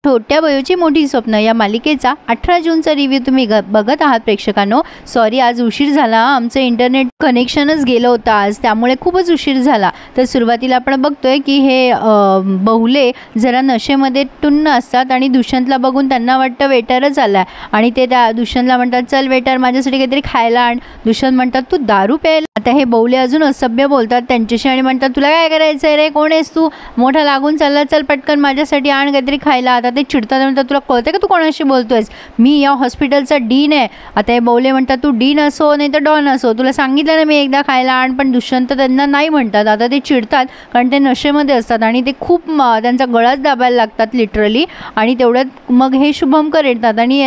छोट्या बयोची मोठी स्वप्न या मालिकेचा 18 जूनचा रिव्ह्यू तुम्ही बघत आहात प्रेक्षकांनो। सॉरी आज उशीर झाला, आमचं इंटरनेट कनेक्शनच गेलं होतं आज, त्यामुळे खूपच उशीर झाला। तर सुरुवातीला आपण बघतोय की हे बहुले जरा नशेमध्ये टुन्न असतात आणि दुष्यंतला बघून त्यांना वाटतं वेटरच आलाय आणि ते त्या दुष्यंतला म्हणतात चल वेटर माझ्यासाठी काहीतरी खायला आण। दुष्यंत म्हणतात तू दारू प्यायला। आता हे बहुले अजून असभ्य बोलतात त्यांच्याशी आणि म्हणतात तुला काय करायचंय रे, कोण आहेस तू, मोठा लागून चालला, चल पटकन माझ्यासाठी आण काहीतरी खायला। आता ते चिडतात म्हणतात तुला कळतंय का तू कोणाशी बोलतोयस, मी या हॉस्पिटलचा डीन आहे। आता हे बहुले म्हणतात तू डीन असो नाही तर डॉन असो, तुला सांगितलं ना मी एकदा खायला आण, पण दुष्यंत त्यांना नाही म्हणतात। आता ते चिडतात कारण ते नशेमध्ये असतात आणि ते खूप त्यांचा गळाच दाबायला लागतात लिटरली आणि तेवढ्यात मग हे शुभमकर येतात आणि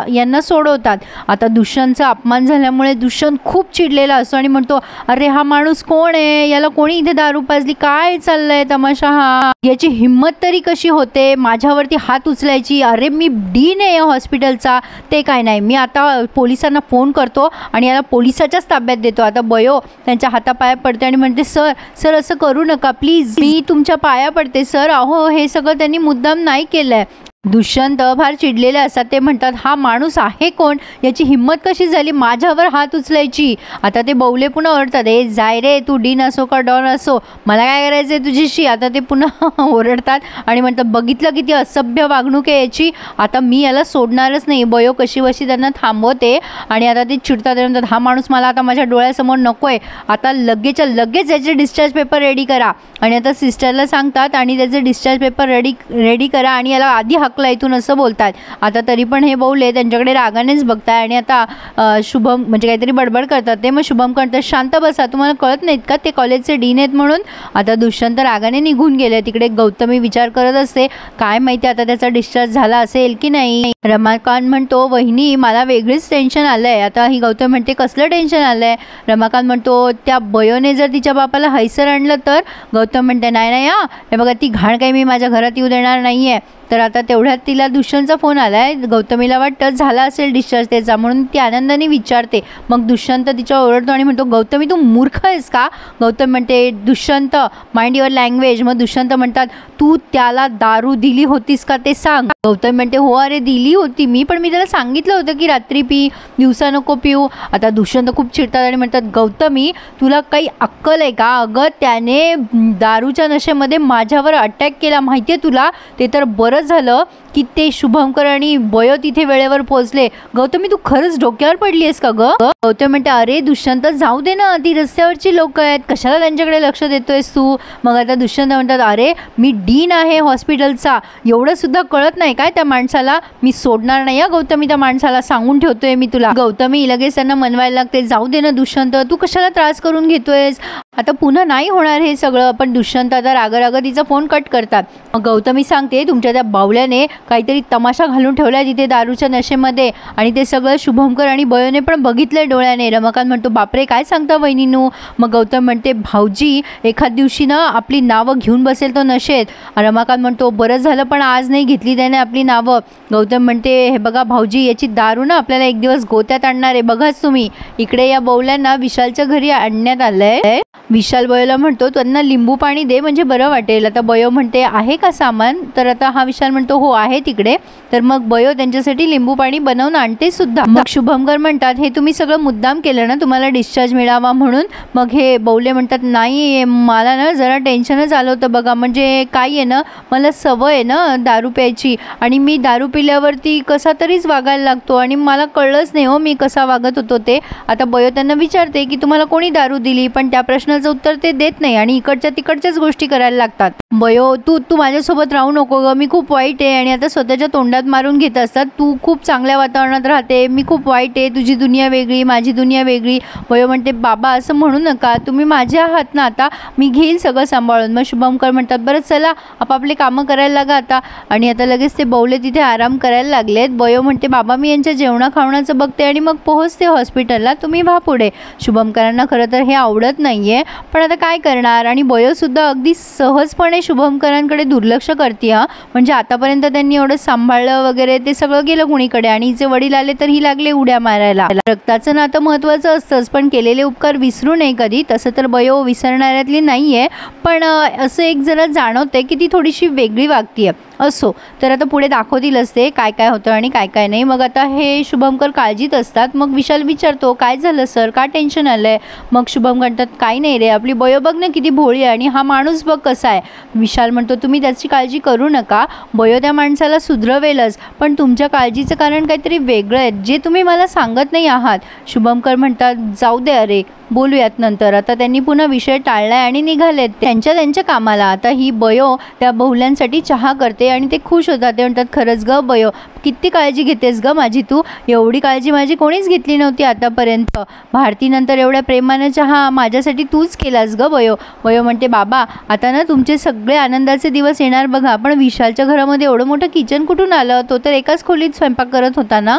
यांना सोडवतात। आता दुष्यंतचा अपमान झाल्यामुळे दुष्यंत खूप चिडलेला असतो आणि म्हणतो अरे हा माणूस कोण आहे, याला कोणी इथे दारू पाजली, काय चाललंय तमाशा हा, याची हिम्मत तरी कशी होते माझ्यावरती हात उचलायची, अरे मी डीन आहे या हॉस्पिटलचा, ते काय नाही, मी आता पोलिसांना फोन करतो आणि याला पोलिसाच्याच ताब्यात देतो। आता बयो त्यांच्या हातापाया पडते आणि म्हणते सर सर असं करू नका प्लीज, मी तुमच्या पाया पडते सर, अहो हे सगळं त्यांनी मुद्दाम नाही केलंय। दुष्यंत फार चिडलेले असतात, ते म्हणतात हा माणूस आहे कोण, याची हिम्मत कशी झाली माझ्यावर हात उचलायची। आता ते बहुले पुन्हा ओरडतात ए जाय रे, तू डीन असो का डॉन असो मला काय करायचंय तुझ्याशी। आता ते पुन्हा ओरडतात आणि म्हणतात बघितलं किती असभ्य वागणूक आहे याची, आता मी याला सोडणारच नाही। बयो कशी वशी त्यांना थांबवते आणि आता ते चिडतात म्हणतात हा माणूस मला आता माझ्या डोळ्यासमोर नकोय, आता लगेचच्या लगेच याचे डिस्चार्ज पेपर रेडी करा। आणि आता सिस्टरला सांगतात आणि त्याचे डिस्चार्ज पेपर रेडी करा आणि याला आधी हकला इथून असं बोलतात। आता तरी पण हे बहुले त्यांच्याकडे रागानेच बघताय आणि आता शुभम म्हणजे काहीतरी बडबड करतात ते, मग शुभम करतात शांत बसा, तुम्हाला कळत नाहीत का ते कॉलेजचे डीन आहेत म्हणून। आता दुष्यंत रागाने निघून गेले, तिकडे गौतमी विचार करत असते काय माहिती आता त्याचा डिस्चार्ज झाला असेल की नाही। रमाकांत म्हणतो वहिनी मला वेगळीच टेन्शन आलंय। आता ही गौतमी म्हणते कसलं टेन्शन आलंय। रमाकांत म्हणतो त्या बयोने जर तिच्या बापाला हैसर आणलं तर। गौतम म्हणते नाही नाही हा, हे बघा ती घाण काही मी माझ्या घरात येऊ देणार नाहीये। तर आता तेवढ्यात तिला दुष्यंतचा फोन आलाय, गौतमीला वाटतं झाला असेल डिस्चार्ज त्याचा म्हणून ती आनंदाने विचारते। मग दुष्यंत तिच्या ओरडतो आणि म्हणतो गौतमी तू मूर्ख आहेस का। गौतम म्हणते दुष्यंत माइंड युअर लँग्वेज। मग दुष्यंत म्हणतात तू त्याला दारू दिली होतीस का ते सांग। गौतम म्हणते हो अरे दिली होती मी, पण मी त्याला सांगितलं होतं की रात्री पी दिवसा नको पिऊ। आता दुष्यंत खूप चिडतात आणि म्हणतात गौतमी तुला काही अक्कल आहे का, अगं त्याने दारूच्या नशेमध्ये माझ्यावर अटॅक केला माहिती आहे तुला, ते तर बरं झालं की ते शुभमकर आणि बयो तिथे वेळेवर पोहोचले। गौतमी तू खरंच डोक्यावर पडली आहेस का ग। गौतम म्हणते अरे दुष्यंत जाऊ दे ना, ती रस्त्यावरची लोक आहेत, कशाला त्यांच्याकडे लक्ष देतोयस तू। मग आता दुष्यंत म्हणतात अरे मी डीन आहे हॉस्पिटलचा, एवढं सुद्धा कळत नाही काय त्या माणसाला, मी सोडणार नाही गौतमी त्या माणसाला, सांगून ठेवतोय मी तुला। गौतमी लगेच त्यांना मनवायला लागते जाऊ दे ना दुष्यंत, तू कशाला त्रास करून घेतोयस, आता पुन्हा नाही होणार हे सगळं। पण दुष्यंत आता राग तिचा फोन कट करतात। मग गौतमी सांगते तुमच्या त्या बावल्याने काहीतरी तमाशा घालून ठेवलाय तिथे दारूच्या नशेमध्ये आणि ते सगळं शुभमकर आणि बयोने पण बघितलंय डोळ्याने। रमाकांत म्हणतो बापरे काय सांगता वहिनीनू। मग गौतम म्हणते भाऊजी एखाद दिवशी ना आपली नावं घेऊन बसेल तो नशेत। रमाकांत म्हणतो बरं झालं पण आज नाही घेतली त्याने आपली नावं। गौतम म्हणते हे बघा भाऊजी याची दारू ना आपल्याला एक दिवस गोत्यात आणणार आहे बघाच तुम्ही। इकडे या बौल्यांना विशालच्या घरी आणण्यात आलंय। विशाल बयोला म्हणतो त्यांना लिंबू पाणी दे म्हणजे बरं वाटेल। आता बयो म्हणते आहे का सामान, तर आता हा विशाल म्हणतो हो आहे तिकडे। तर मग बयो त्यांच्यासाठी लिंबू पाणी बनवून आणते सुद्धा। मग शुभमकर म्हणतात हे तुम्ही सगळं मुद्दाम केलं ना तुम्हाला डिस्चार्ज मिळावा म्हणून। मग हे बौले म्हणतात नाही मला ना जरा टेन्शनच आलं होतं बघा, म्हणजे काय आहे ना मला सवय आहे ना दारू प्यायची आणि मी दारू पिल्यावरती कसा तरीच वागायला लागतो आणि मला कळलंच नाही हो मी कसा वागत होतो ते। आता बयो त्यांना विचारते की तुम्हाला कोणी दारू दिली, पण त्या प्रश्नाचं उत्तर ते देत नाही आणि इकडच्या तिकडच्याच गोष्टी करायला लागतात। बयो तू माझ्यासोबत राहू नको ग, मी खूप वाईट आहे, आणि आता स्वतःच्या तोंडात मारून घेत असतात तू खूप चांगल्या वातावरणात राहते, मी खूप वाईट आहे, तुझी दुनिया वेगळी माझी दुनिया वेगळी। बयो म्हणते बाबा असं म्हणू नका, तुम्ही माझ्या आहात ना, आता मी घेईल सगळं सांभाळून। मग शुभमकर म्हणतात बरं चला आपापले कामं करायला लागा आता। आणि आता लगेच ते बौले तिथे आराम करायला लागलेत। बयो म्हणते बाबा मी यांच्या जेवणा खावण्याचं बघते आणि मग पोहोचते हॉस्पिटलला, तुम्ही व्हा पुढे। शुभमकरांना खरं तर हे आवडत नाहीये पण आता काय करणार, आणि बयो सुद्धा अगदी सहजपणे शुभमकरांकडे दुर्लक्ष करते हा, म्हणजे आतापर्यंत त्यांनी एवढं सांभाळलं वगैरे ते सगळं गेलं कुणीकडे आणि हिचे वडील आले तर ही लागले उड्या मारायला। रक्ताचं नातं महत्त्वाचं असतंच पण केलेले उपकार विसरू नये कधी, तसं तर बयो विसरणाऱ्यातली नाहीये, पण असं एक जरा जाणवतंय की ती थोडीशी वेगळी वागतीये। असो, तर आता पुढे दाखवतीलच ते काय काय होतं आणि काय काय नाही. मग आता हे शुभमकर काळजीत असतात. मग विशाल विचारतो, काय झालं सर, का टेन्शन आलं आहे? मग शुभम म्हणतात, काही नाही रे, आपली बयो बघ ना किती भोळी आहे आणि हा माणूस बघ कसा आहे. विशाल म्हणतो, तुम्ही त्याची काळजी करू नका, बयो त्या माणसाला सुधरवेलच, पण तुमच्या काळजीचं कारण काहीतरी वेगळं आहे जे तुम्ही मला सांगत नाही आहात. शुभमकर म्हणतात, जाऊ दे अरे, बोलूयात नंतर. आता त्यांनी पुन्हा विषय टाळलाय आणि निघालेत त्यांच्या कामाला. आता ही बयो त्या बहुल्यांसाठी चहा करते आणि ते खुश होतात. ते म्हणतात, खरंच ग बयो, किती काळजी घेतेस ग माझी तू, एवढी काळजी माझी कोणीच घेतली नव्हती आतापर्यंत. भारतीनंतर एवढ्या प्रेमानं चहा माझ्यासाठी तूच केलास ग बयो. बयो म्हणते, बाबा आता ना तुमचे सगळे आनंदाचे दिवस येणार बघा, पण विशालच्या घरामध्ये एवढं मोठं किचन कुठून आलं, तो तर एकाच खोलीत स्वयंपाक करत होता ना.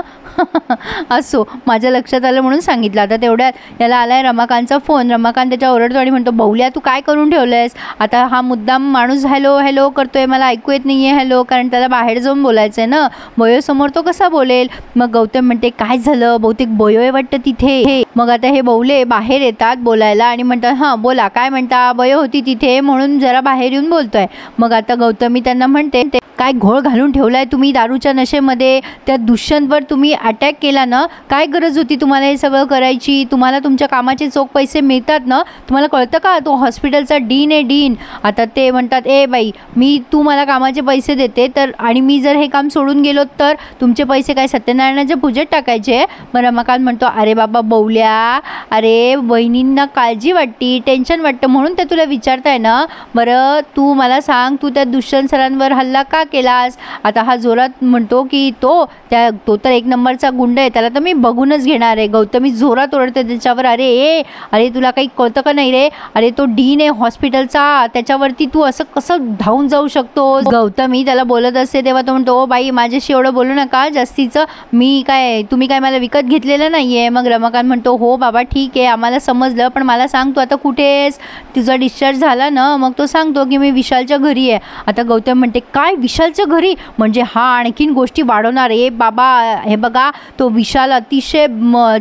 असो, माझ्या लक्षात आलं म्हणून सांगितलं. आता तेवढ्यात याला आलाय रमाकांतचा फोन. रमाकांत त्याच्या ओरडतो आणि म्हणतो, बहुल्या तू काय करून ठेवलंयस? आता हा मुद्दाम माणूस हॅलो हॅलो करतोय, मला ऐकू येत नाही आहे हॅलो, कारण त्याला बाहेर जाऊन बोलायचं आहे ना, बयोसमोर तो कसा बोलेल. मग गौतम म्हणते, काय झालं, बहुतेक बयो आहे वाटतं तिथे. मग आता हे बहुले बाहेर येतात बोलायला आणि म्हणतात, हां बोला, काय म्हणता, बयो होती तिथे म्हणून जरा बाहेर येऊन बोलतोय. मग आता गौतमी त्यांना म्हणते, काय घोळ घालून ठेवलाय तुम्ही दारूच्या नशेमध्ये, त्या दुष्यंतवर तुम्ही अटॅक केला ना, काय गरज होती तुम्हाला हे सगळं करायची? तुम्हाला तुमच्या कामाचे चोख पैसे मिळतात ना, तुम्हाला कळतं का, तो हॉस्पिटलचा डीन आहे डीन. आता ते म्हणतात, ए बाई, तू मला कामाचे पैसे देते तर, आणि मी जर हे काम सोडून गेलो तर तुमचे पैसे काय सत्यनारायणाच्या पूजेत टाकायचे? मग रमाकांत म्हणतो, अरे बाबा बौल्या, अरे बहिणींना काळजी वाटते, टेन्शन वाटतं म्हणून ते तुला विचारताय ना. बरं तू मला सांग, तू त्या दुष्यंत सरांवर हल्ला का केलास? आता हा जोरात म्हणतो की तो तर एक नंबरचा गुंड आहे, त्याला तर मी बघूनच घेणार आहे. गौतमी जोरात ओरडते त्याच्यावर, अरे तुला काही कळतं का नाही रे, अरे तो डीन आहे हॉस्पिटलचा, त्याच्यावरती तू असं कसं धावून जाऊ शकतो? गौतमी त्याला बोलत असते तेव्हा तो म्हणतो, ओ बाई माझ्याशी एवढं बोलू नका जास्तीचं, तुम्ही काय मला विकत घेतलेलं नाही आहे. मग रमाकांत म्हणतो, हो बाबा ठीक आहे, आम्हाला समजलं, पण मला सांग तू आता कुठे आहेस? तुझा डिस्चार्ज झाला ना? मग तो सांगतो की मी विशालच्या घरी आहे. आता गौतम म्हणते, काय विशालच्या घरी? म्हणजे हा आणखीन गोष्टी वाढवणार आहे बाबा. हे बघा, तो विशाल अतिशय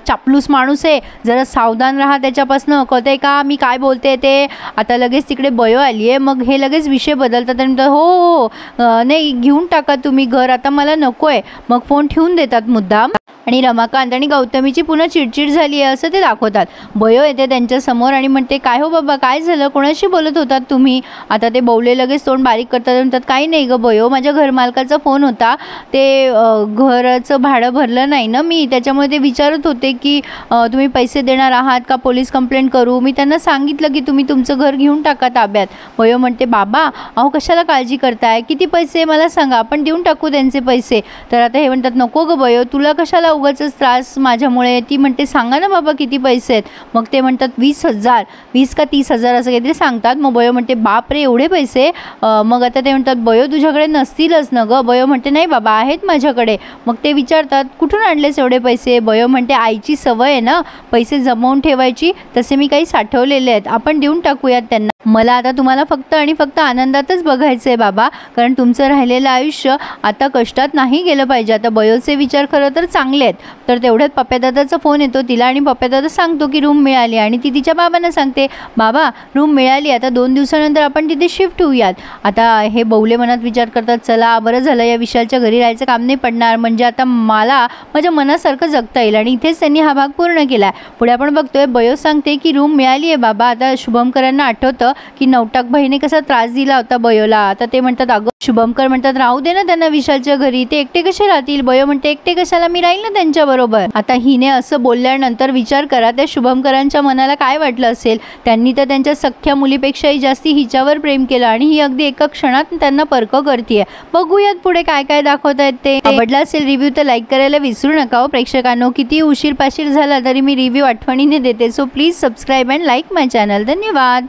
चापलूस माणूस आहे, जरा सावधान राहा त्याच्यापासनं, कळतंय का मी काय बोलते ते? आता लगेच तिकडे बयो आली आहे. मग हे लगेच विषय बदलतात आणि हो नाही, घेऊन टाका तुम्ही घर, आता मला नको आहे. मग फोन ठेवून देतात मुद्दाम. आणि रमाकांत आणि गौतमीची पुन्हा चिडचिड झाली आहे असं ते दाखवतात. बयो येते त्यांच्यासमोर आणि म्हणते, काय हो बाबा, काय झालं, कोणाशी बोलत होतात तुम्ही? आता ते बौले लगेच तोंड बारीक करतात, म्हणतात, काही नाही ग बयो, माझ्या घरमालकाचा फोन होता, ते घराचं भाडं भरलं नाही ना मी, त्याच्यामुळे ते विचारत होते की तुम्ही पैसे देणार आहात का, पोलीस कंप्लेंट करू? मी त्यांना सांगितलं की तुम्ही तुमचं घर घेऊन टाका ताब्यात. बयो म्हणते, बाबा अहो कशाला काळजी करताय, किती पैसे मला सांगा, आपण देऊन टाकू त्यांचे पैसे. तर आता हे म्हणतात, नको ग बयो, तुला कशाला उगाचच त्रास माझ्यामुळे. ती म्हणते, सांगा ना बाबा किती पैसे आहेत? मग ते म्हणतात 20,000, 20 का 30,000 असं काहीतरी सांगतात. मग बयो म्हणते, बाप रे एवढे पैसे? मग आता ते म्हणतात, बयो तुझ्याकडे नसतीलच ना ग? बयो म्हणते, नाही बाबा आहेत माझ्याकडे. मग ते विचारतात, कुठून आणलेस एवढे पैसे? बयो म्हणते, आईची सवय आहे ना पैसे जमवून ठेवायची, तसे मी काही साठवलेले आहेत, आपण देऊन टाकूयात त्यांना. मला आता तुम्हाला फक्त आणि फक्त आनंदातच बघायचं आहे बाबा, कारण तुमचं राहिलेलं आयुष्य आता कष्टात नाही गेलं पाहिजे. आता बयोचे विचार खरं तर चांगले आहेत. तर तेवढ्यात पप्प्यादादाचा फोन येतो तिला आणि पप्प्यादादा सांगतो की रूम मिळाली आणि ती तिच्या बाबांना सांगते, बाबा रूम मिळाली, आता 2 दिवसानंतर आपण तिथे शिफ्ट होऊयात. आता हे बौले मनात विचार करतात, चला बरं झालं, या विशालच्या घरी राहायचं काम नाही पडणार, म्हणजे आता मला माझ्या मनासारखं जगता येईल. आणि इथेच त्यांनी हा भाग पूर्ण केला. पुढे आपण बघतोय बयो सांगते की रूम मिळाली आहे बाबा. आता शुभमकरांना आठवतं की नवटाक बहिणी कसा त्रास दिला होता बयोला. आता ते म्हणतात, अगं शुभमकर म्हणतात, राहू दे ना त्यांना विशालच्या घरी, ते एकटे कसे राहतील? बयो म्हणते, एकटे कशाला, मी राहील ना त्यांच्याबरोबर. आता हिने असं बोलल्यानंतर विचार करा त्या शुभमकरांच्या मनाला काय वाटलं असेल. त्यांनी तर त्यांच्या सख्ख्या मुलीपेक्षाही जास्ती हिच्यावर प्रेम केलं आणि ही अगदी एका क्षणात त्यांना परक करतीये. बघूयात पुढे काय काय दाखवत आहेत ते. आवडला असेल रिव्ह्यू तर लाईक करायला विसरू नका हो प्रेक्षकांनो. किती उशीर पाशीर झाला तरी मी रिव्ह्यू आठवणीने देते. So please subscribe and like my channel. धन्यवाद.